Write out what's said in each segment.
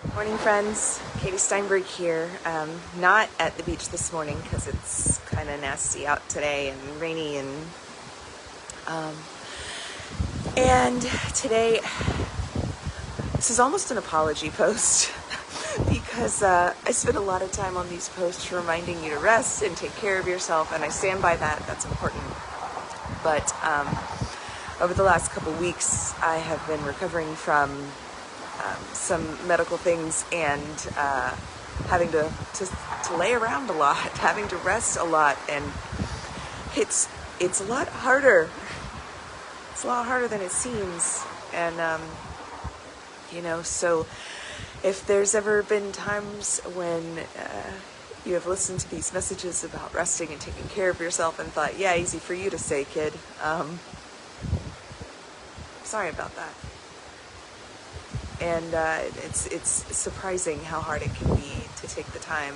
Morning, friends. Katie Steinberg here. Not at the beach this morning because it's kind of nasty out today and rainy and today this is almost an apology post because I spend a lot of time on these posts reminding you to rest and take care of yourself, and I stand by that. That's important. But over the last couple weeks, I have been recovering from some medical things and having to lay around a lot, having to rest a lot, and it's a lot harder. It's a lot harder than it seems, and so if there's ever been times when you have listened to these messages about resting and taking care of yourself and thought, yeah, easy for you to say, kid, sorry about that. And it's surprising how hard it can be to take the time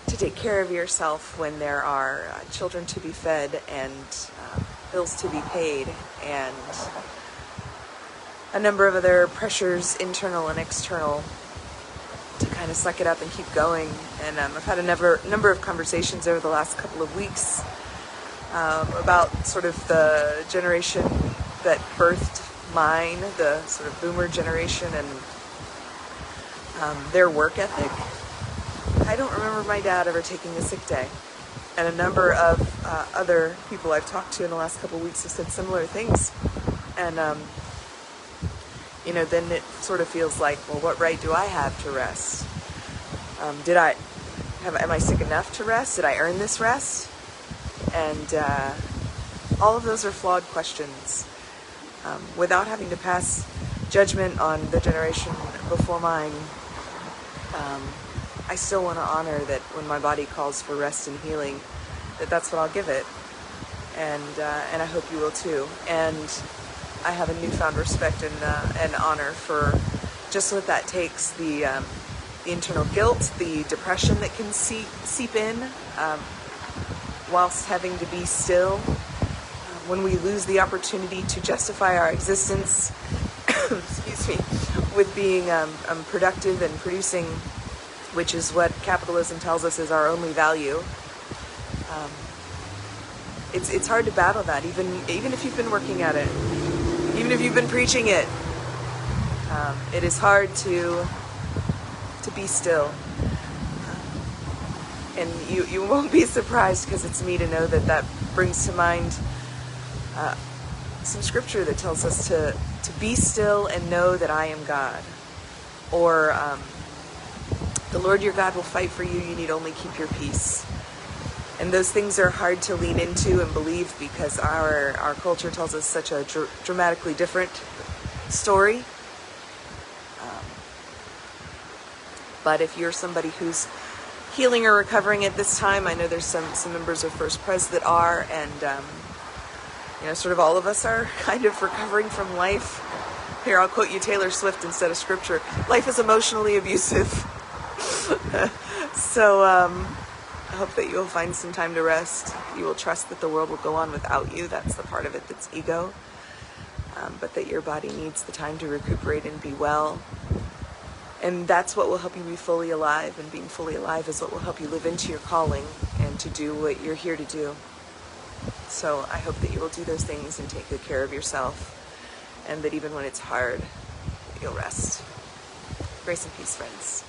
to take care of yourself when there are children to be fed and bills to be paid and a number of other pressures, internal and external, to kind of suck it up and keep going. And I've had a number of conversations over the last couple of weeks about sort of the generation that birthed mine, the sort of boomer generation, and their work ethic. I don't remember my dad ever taking a sick day, and a number of other people I've talked to in the last couple of weeks have said similar things. And then it sort of feels like, well, what right do I have to rest? Am I sick enough to rest? Did I earn this rest? And all of those are flawed questions. Without having to pass judgment on the generation before mine, I still want to honor that when my body calls for rest and healing, that's what I'll give it, and I hope you will too. And I have a newfound respect and honor for just what that takes, the internal guilt, the depression that can seep in whilst having to be still. When we lose the opportunity to justify our existence, excuse me, with being productive and producing, which is what capitalism tells us is our only value. It's hard to battle that, even if you've been working at it, even if you've been preaching it. It is hard to be still. And you won't be surprised, because it's me to know that brings to mind some scripture that tells us to be still and know that I am God. Or the Lord your God will fight for you, you need only keep your peace. And those things are hard to lean into and believe, because our culture tells us such a dramatically different story. But if you're somebody who's healing or recovering at this time, I know there's some members of First Pres that are, and sort of all of us are kind of recovering from life. Here, I'll quote you Taylor Swift instead of scripture. Life is emotionally abusive. So I hope that you will find some time to rest. You will trust that the world will go on without you. That's the part of it that's ego. But that your body needs the time to recuperate and be well. And that's what will help you be fully alive. And being fully alive is what will help you live into your calling and to do what you're here to do. So I hope that you will do those things and take good care of yourself, and that even when it's hard, you'll rest. Grace and peace, friends.